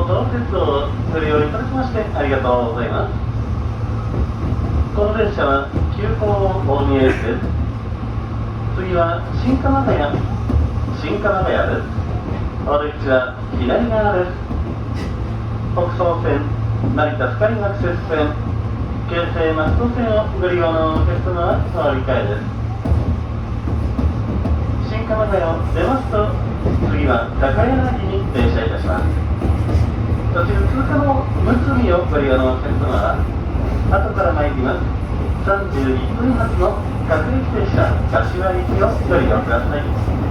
東東鉄道をご利用いただきましてありがとうございます。この列車は急行大宮駅です。次は新鎌ヶ谷です。お出口は左側です。北総線、成田光学接線、京成松戸線をご利用のお客様はお乗り換えです。新鎌ヶ谷を出ますと、次は高柳に停車いたします。途中通過のむつみをご利用のお客様は、後から参ります31分発の各駅停車柏行きをご利用ください。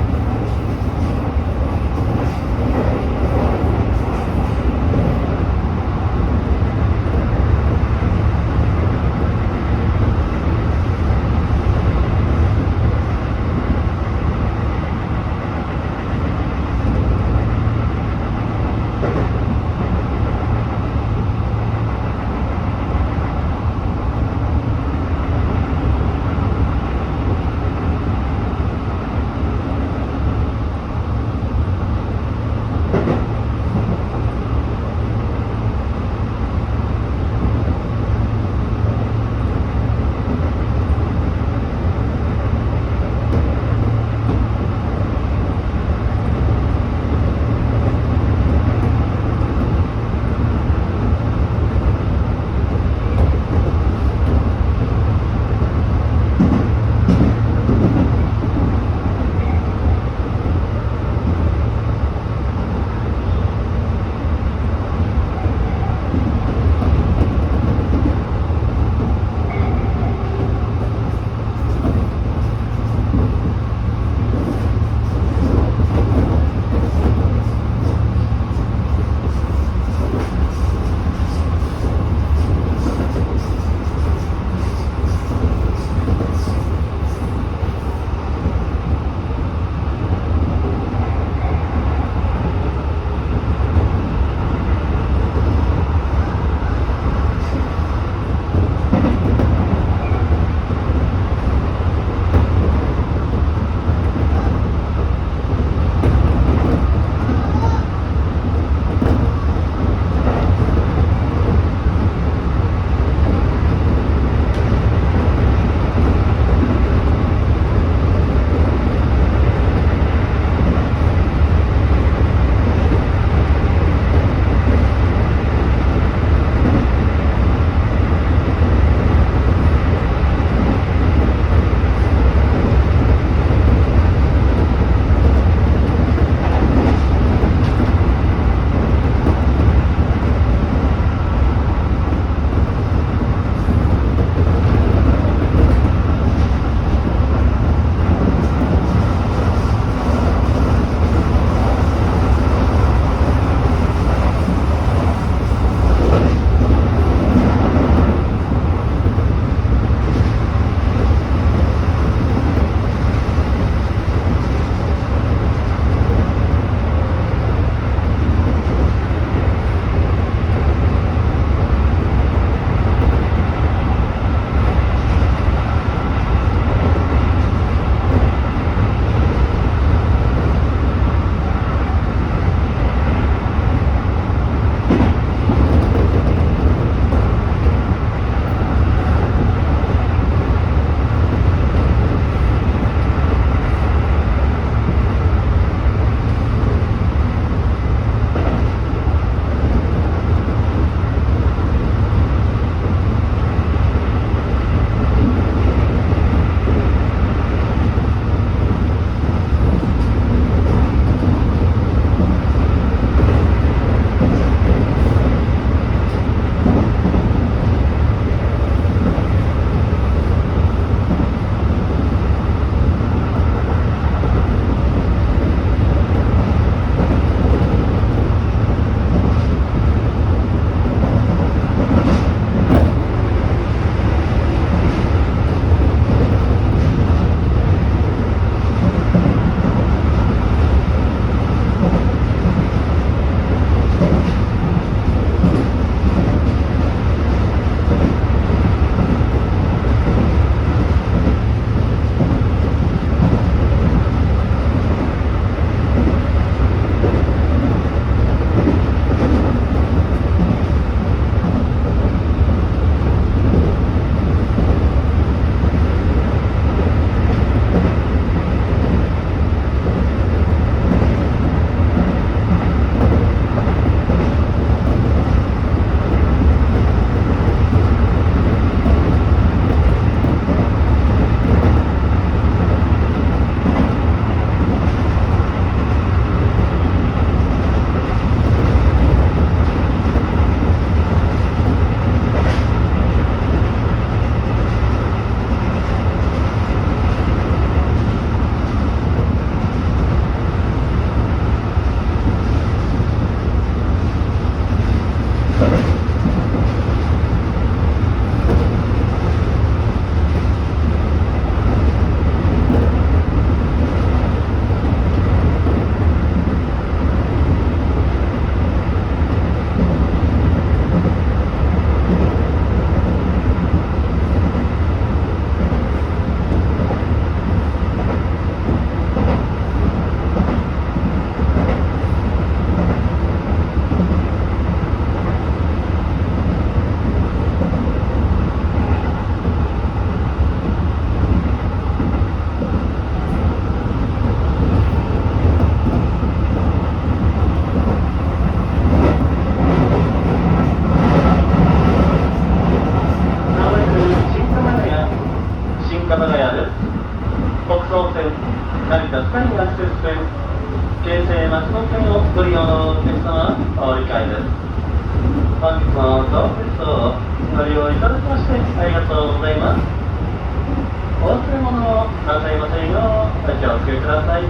ください。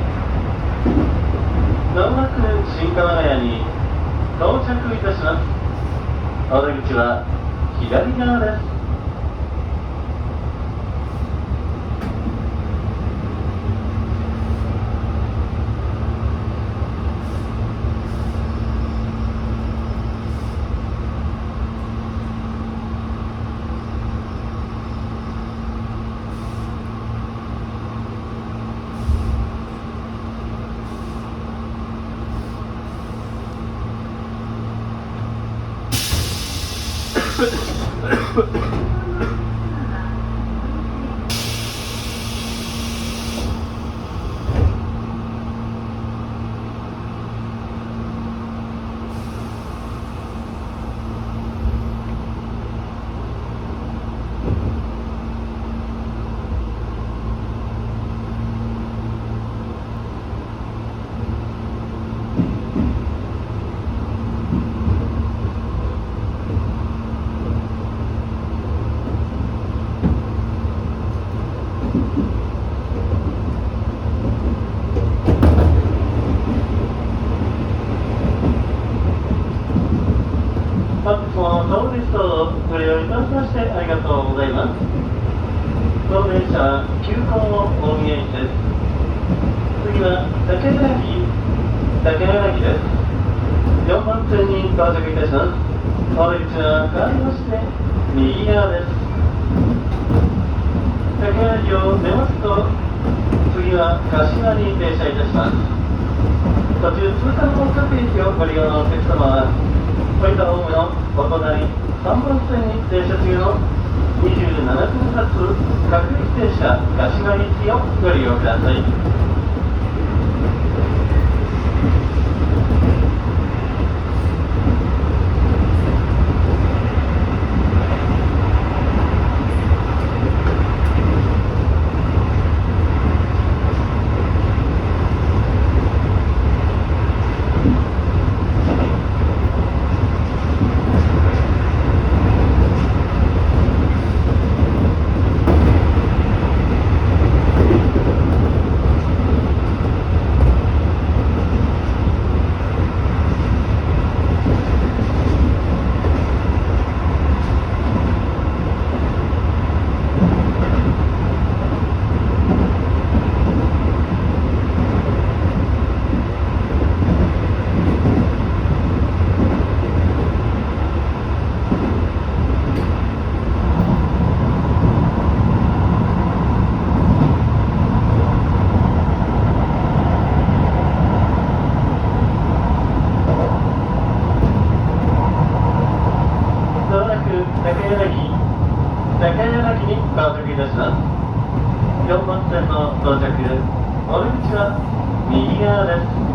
まもなく新鎌ヶ谷に到着いたします。お出口は左側です。本日も当リストをご利用いただきましてありがとうございます。当電車は急行大宮駅です。次は竹柳です。4番線に到着いたします。お出口は変わりまして右側です。竹柳を出ますと次は柏に停車いたします。途中通過の各駅をご利用のお客様は小板ホームのお隣3番線に停車中の27分発各駅停車柏行きをご利用ください。高柳に到着いたします。4番線の到着です。お出口は右側です。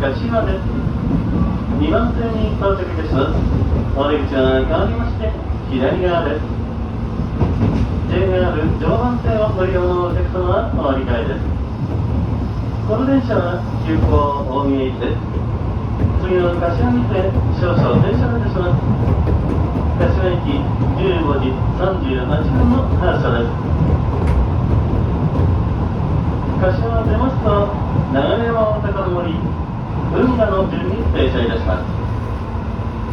柏です。2番線に到着いたします。お出口は変わりまして左側です。JR 常磐線をご利用のお客様はお乗り換えです。この電車は急行大宮駅です。次の柏にて少々停車いたします。柏駅15時38分の発車です。柏を出ますと流山大高の森運河の順に停車いたします。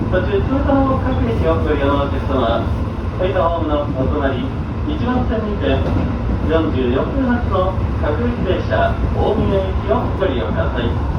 途中通過の各駅をご利用のお客様は大田ホームのお隣1番線にて44分発の各駅停車大宮駅をご利用ください。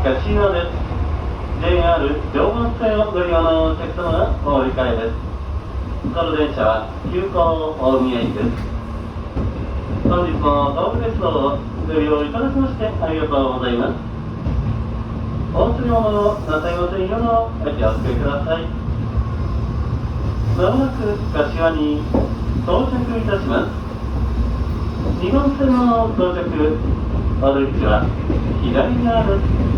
柏です。JR 常磐線をご利用のお客様がお乗り換えです。この電車は急行大宮駅です。本日も東武鉄道をご利用いただきましてありがとうございます。お釣り物のなさいませんようお気をつけください。まもなく柏に到着いたします。2号線の到着、窓口は左側です。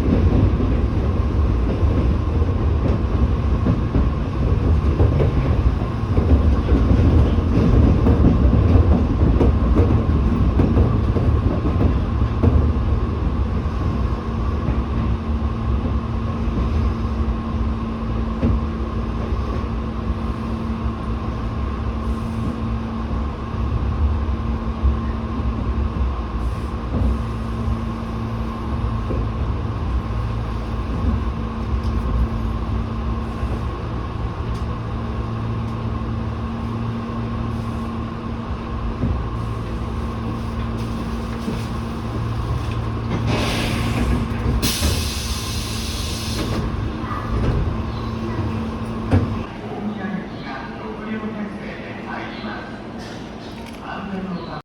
安全のため